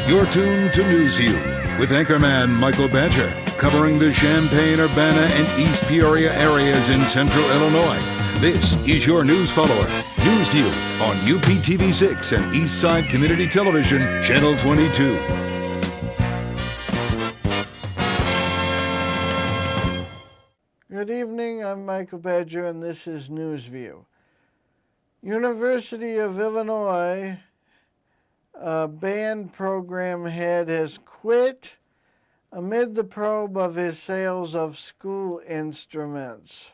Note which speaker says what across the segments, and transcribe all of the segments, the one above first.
Speaker 1: You're tuned to Newsview with anchorman Michael Badger, covering the Champaign-Urbana and East Peoria areas in central Illinois. This is your news follower, Newsview, on UPTV6 and Eastside Community Television, Channel 22.
Speaker 2: Good evening, I'm Michael Badger, and this is Newsview. University of Illinois band program head has quit amid the probe of his sales of school instruments.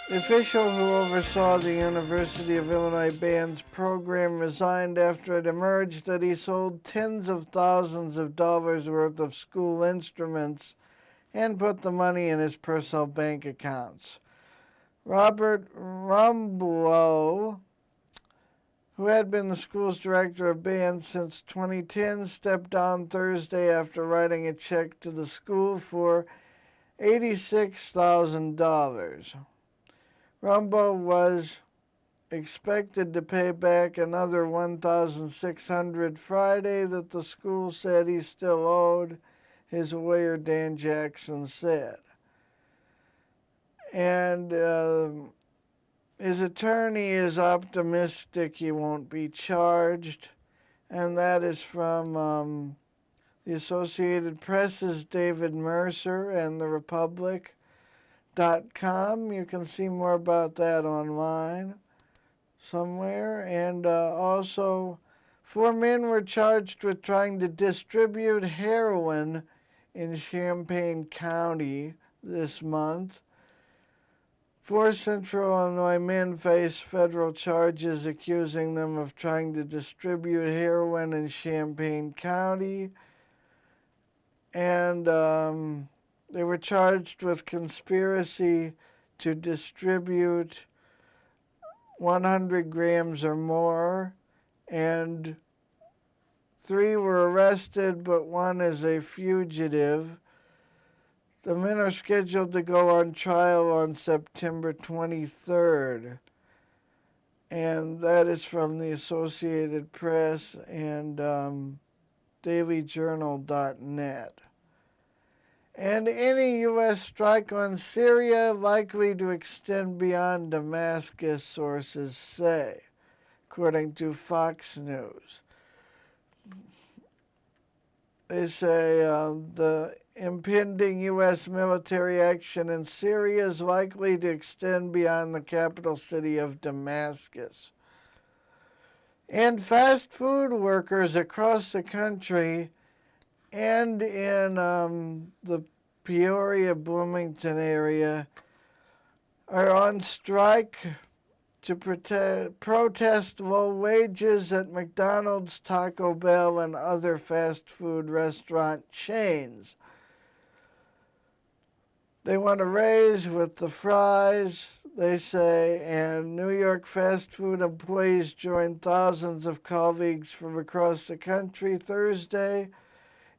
Speaker 2: The official who oversaw the University of Illinois band's program resigned after it emerged that he sold tens of thousands of dollars worth of school instruments and put the money in his personal bank accounts. Robert Rumbulow, who had been the school's director of band since 2010, stepped down Thursday after writing a check to the school for $86,000. Rumbulow was expected to pay back another $1,600 Friday that the school said he still owed, his lawyer Dan Jackson said. And his attorney is optimistic he won't be charged, and that is from the Associated Press's David Mercer and therepublic.com. You can see more about that online somewhere. And also, 4 men were charged with trying to distribute heroin in Champaign County this month. 4 Central Illinois men face federal charges accusing them of trying to distribute heroin in Champaign County. And they were charged with conspiracy to distribute 100 grams or more. And 3 were arrested, but 1 is a fugitive. The men are scheduled to go on trial on September 23rd, and that is from the Associated Press and dailyjournal.net. And any U.S. strike on Syria likely to extend beyond Damascus, sources say, according to Fox News. They say the impending U.S. military action in Syria is likely to extend beyond the capital city of Damascus. And fast food workers across the country and in the Peoria, Bloomington area are on strike to protest low wages at McDonald's, Taco Bell, and other fast food restaurant chains. They want to raise with the fries, they say, and New York fast food employees joined thousands of colleagues from across the country Thursday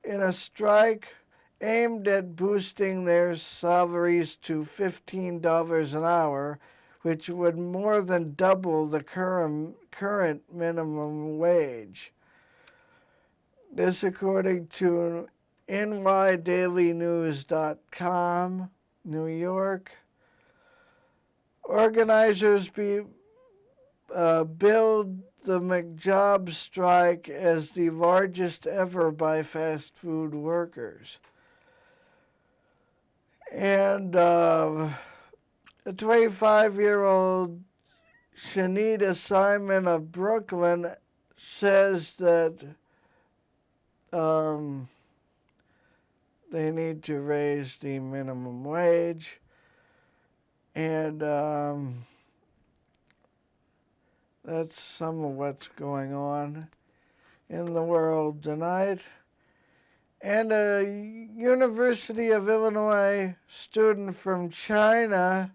Speaker 2: in a strike aimed at boosting their salaries to $15 an hour, which would more than double the current minimum wage. This according to nydailynews.com, New York. Organizers billed the McJobs strike as the largest ever by fast food workers. And a 25-year-old Shanita Simon of Brooklyn says that they need to raise the minimum wage, and that's some of what's going on in the world tonight. And a University of Illinois student from China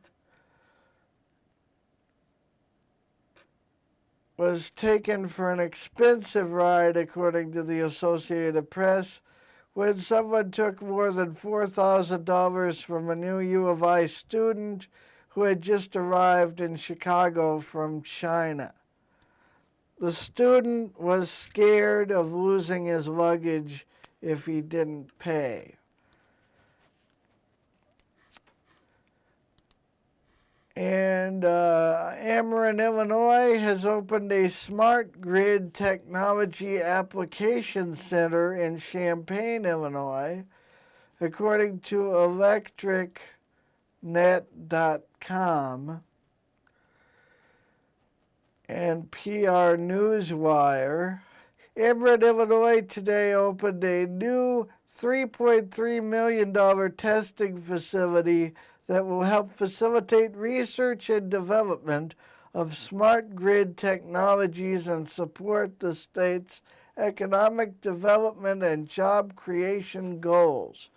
Speaker 2: was taken for an expensive ride, according to the Associated Press, when someone took more than $4,000 from a new U of I student who had just arrived in Chicago from China. the student was scared of losing his luggage if he didn't pay. And Ameren, Illinois has opened a smart grid technology application center in Champaign, Illinois, according to electricnet.com and PR Newswire. Ameren, Illinois today opened a new $3.3 million testing facility that will help facilitate research and development of smart grid technologies and support the state's economic development and job creation goals.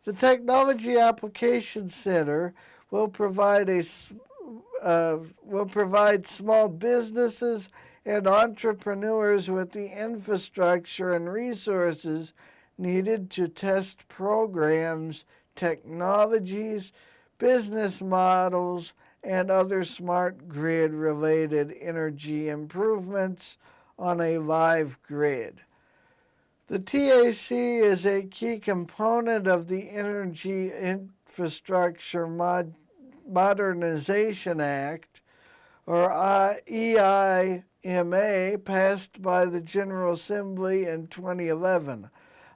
Speaker 2: The Technology Application Center will provide small businesses and entrepreneurs with the infrastructure and resources needed to test programs, technologies, business models, and other smart grid-related energy improvements on a live grid. The TAC is a key component of the Energy Infrastructure Modernization Act, or EIMA, passed by the General Assembly in 2011.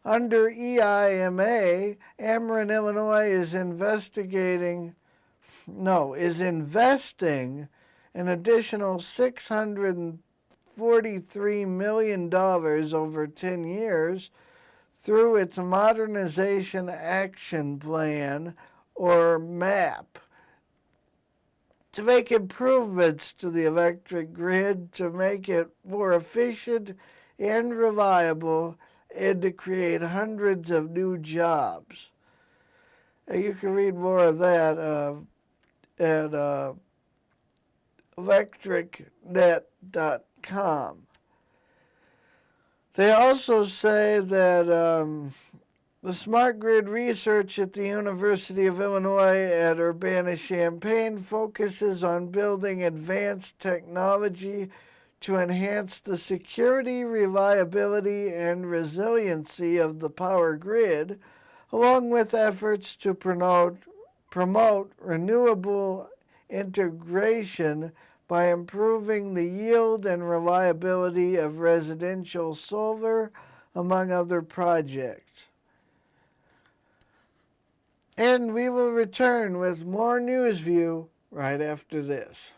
Speaker 2: Under EIMA, Ameren, Illinois is investing an additional $643 million over 10 years through its Modernization Action Plan, or MAP, to make improvements to the electric grid, to make it more efficient and reliable, and to create hundreds of new jobs. And you can read more of that at electricnet.com. They also say that the smart grid research at the University of Illinois at Urbana-Champaign focuses on building advanced technology to enhance the security, reliability, and resiliency of the power grid, along with efforts to promote renewable integration by improving the yield and reliability of residential solar, among other projects. And we will return with more NewsView right after this.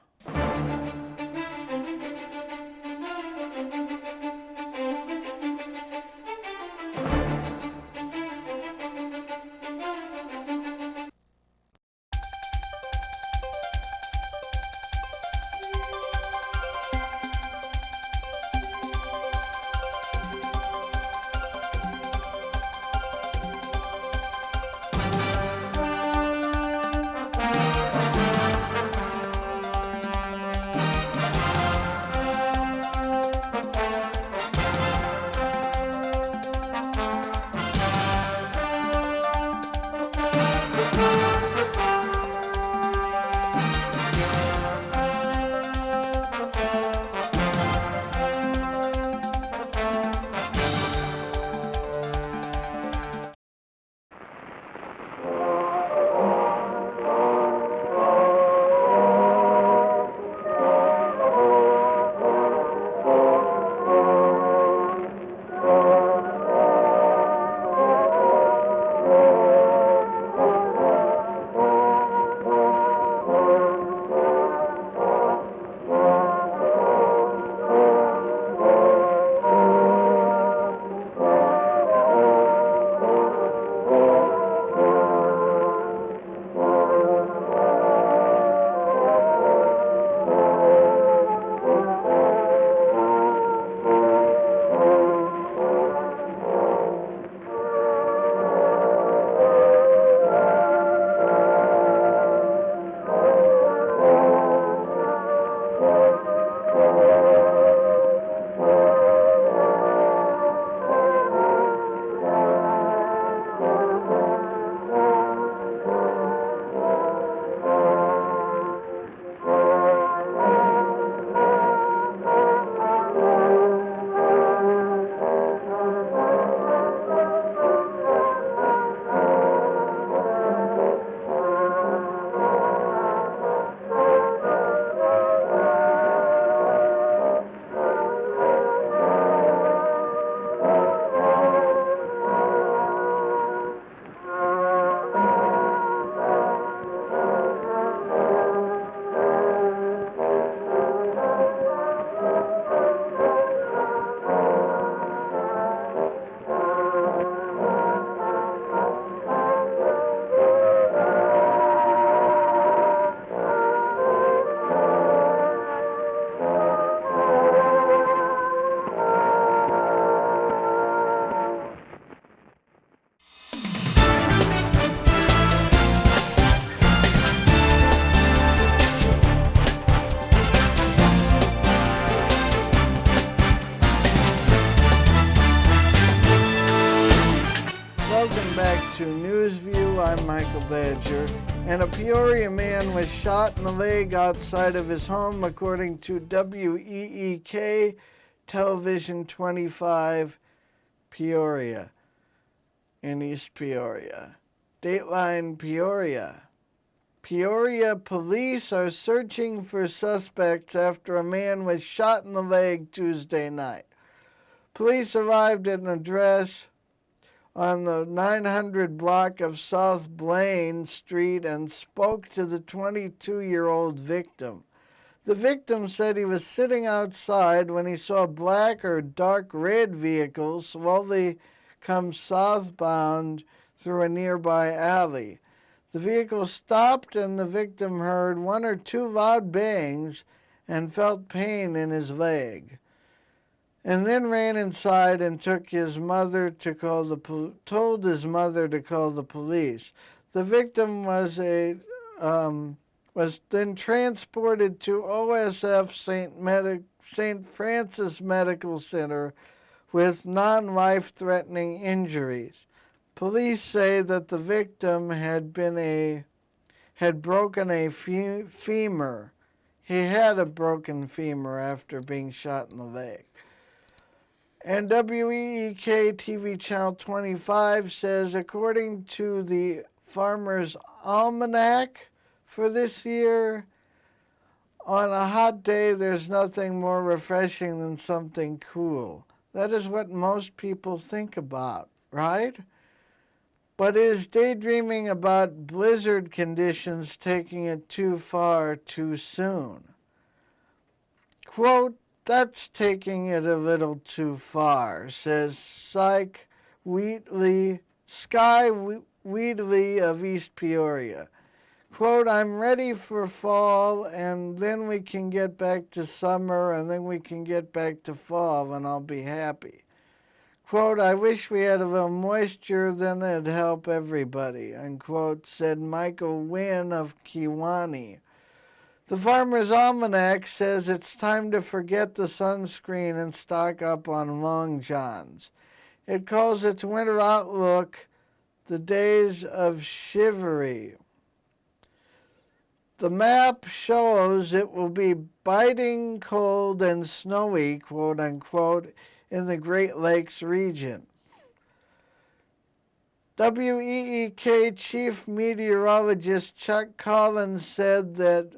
Speaker 2: to Newsview. I'm Michael Badger. And a Peoria man was shot in the leg outside of his home, according to WEEK Television 25, Peoria, in East Peoria. Dateline Peoria. Peoria police are searching for suspects after a man was shot in the leg Tuesday night. Police arrived at an address on the 900 block of South Blaine Street and spoke to the 22-year-old victim. The victim said he was sitting outside when he saw black or dark red vehicles slowly come southbound through a nearby alley. The vehicle stopped and the victim heard one or two loud bangs and felt pain in his leg, and then ran inside and told his mother to call the police. The victim was then transported to OSF St. Francis Medical Center with non-life-threatening injuries. Police say that the victim had broken a femur. He had a broken femur after being shot in the leg. And WEEK TV Channel 25 says, according to the Farmer's Almanac for this year, on a hot day, there's nothing more refreshing than something cool. That is what most people think about, right? But is daydreaming about blizzard conditions taking it too far too soon? Quote, that's taking it a little too far, says Sky Wheatley of East Peoria. Quote, I'm ready for fall, and then we can get back to summer, and then we can get back to fall, and I'll be happy. Quote, I wish we had a little moisture, then it'd help everybody, unquote, said Michael Wynn of Kewanee. The Farmer's Almanac says it's time to forget the sunscreen and stock up on long johns. It calls its winter outlook the days of chivalry. The map shows it will be biting cold and snowy, quote unquote, in the Great Lakes region. WEEK Chief Meteorologist Chuck Collins said that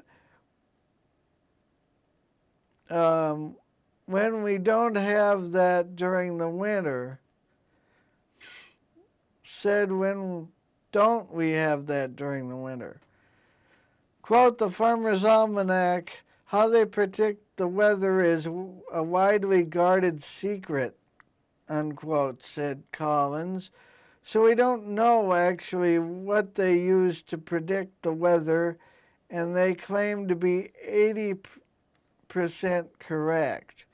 Speaker 2: when we don't have that during the winter, when don't we have that during the winter? Quote, the Farmer's Almanac, how they predict the weather is a widely guarded secret, unquote, said Collins. So we don't know actually what they use to predict the weather, and they claim to be 80% correct.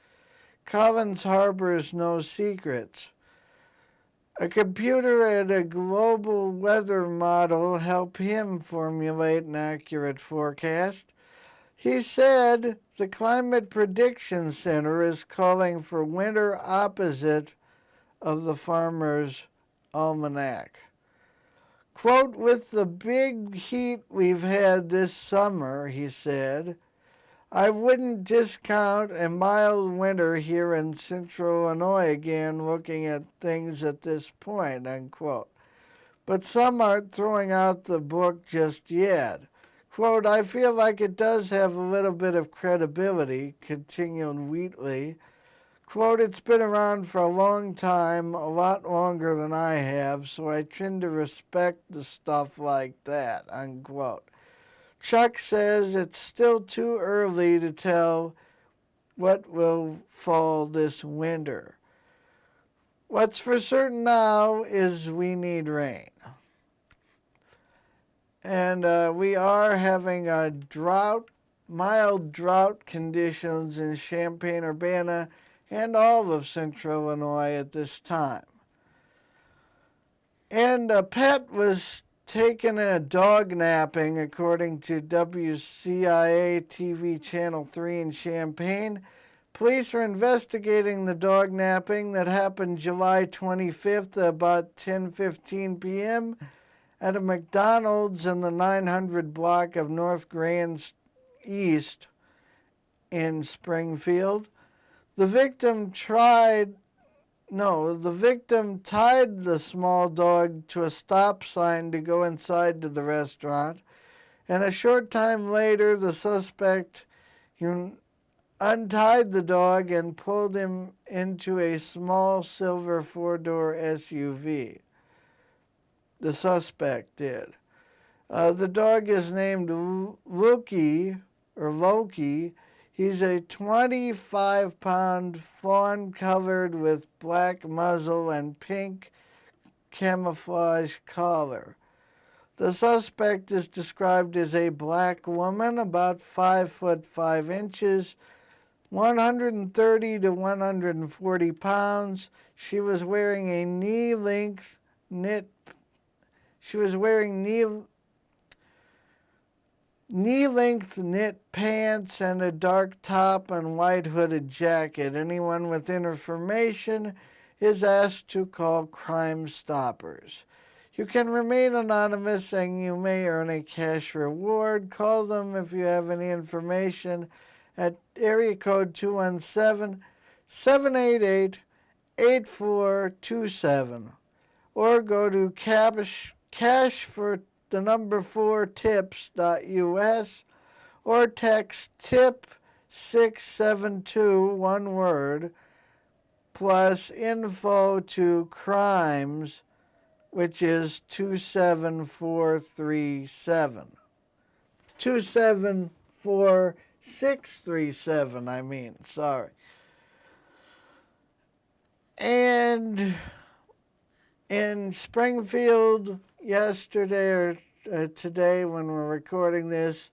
Speaker 2: Collins harbors no secrets. A computer and a global weather model help him formulate an accurate forecast. He said the Climate Prediction Center is calling for winter opposite of the Farmer's Almanac. Quote, with the big heat we've had this summer, he said, I wouldn't discount a mild winter here in central Illinois again looking at things at this point, unquote. But some aren't throwing out the book just yet. Quote, I feel like it does have a little bit of credibility, continued Wheatley. Quote, it's been around for a long time, a lot longer than I have, so I tend to respect the stuff like that, unquote. Chuck says it's still too early to tell what will fall this winter. What's for certain now is we need rain. And we are having a mild drought conditions in Champaign-Urbana and all of central Illinois at this time. And a pet was taken in a dog napping, according to WCIA TV Channel 3 in Champaign. Police are investigating the dog napping that happened July 25th at about 10:15 p.m. at a McDonald's in the 900 block of North Grand East in Springfield. The victim tied the small dog to a stop sign to go inside to the restaurant, and a short time later the suspect untied the dog and pulled him into a small silver four-door SUV. The suspect did. The dog is named Loki. He's a 25-pound fawn covered with black muzzle and pink camouflage collar. The suspect is described as a black woman, about 5 foot 5 inches, 130 to 140 pounds. She was wearing a knee-length knit pants and a dark top and white hooded jacket. Anyone with information is asked to call Crime Stoppers. You can remain anonymous and you may earn a cash reward. Call them if you have any information at area code 217-788-8427 or go to cash4tips.us or text tip 672, one word, plus info to crimes, which is 27437. 274-637, sorry. And in Springfield yesterday or today when we're recording this,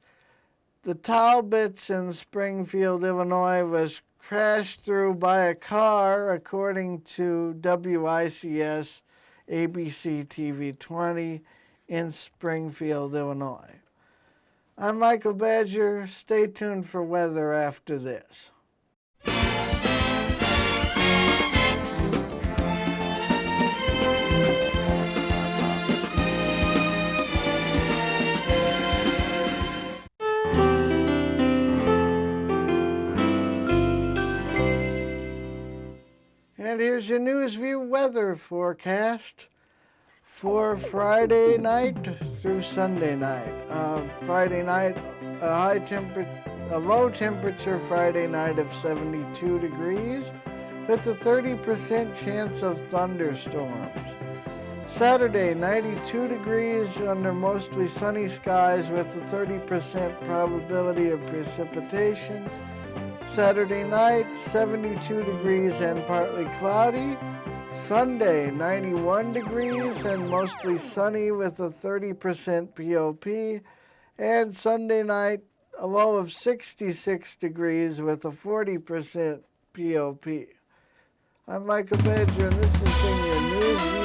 Speaker 2: the Talbots in Springfield, Illinois was crashed through by a car, according to WICS ABC TV 20 in Springfield, Illinois. I'm Michael Badger. Stay tuned for weather after this. And here's your Newsview weather forecast for Friday night through Sunday night. Friday night, a low temperature Friday night of 72 degrees with a 30% chance of thunderstorms. Saturday, 92 degrees under mostly sunny skies with a 30% probability of precipitation. Saturday night, 72 degrees and partly cloudy. Sunday, 91 degrees and mostly sunny with a 30% POP. And Sunday night, a low of 66 degrees with a 40% POP. I'm Michael Badger, and this has been your News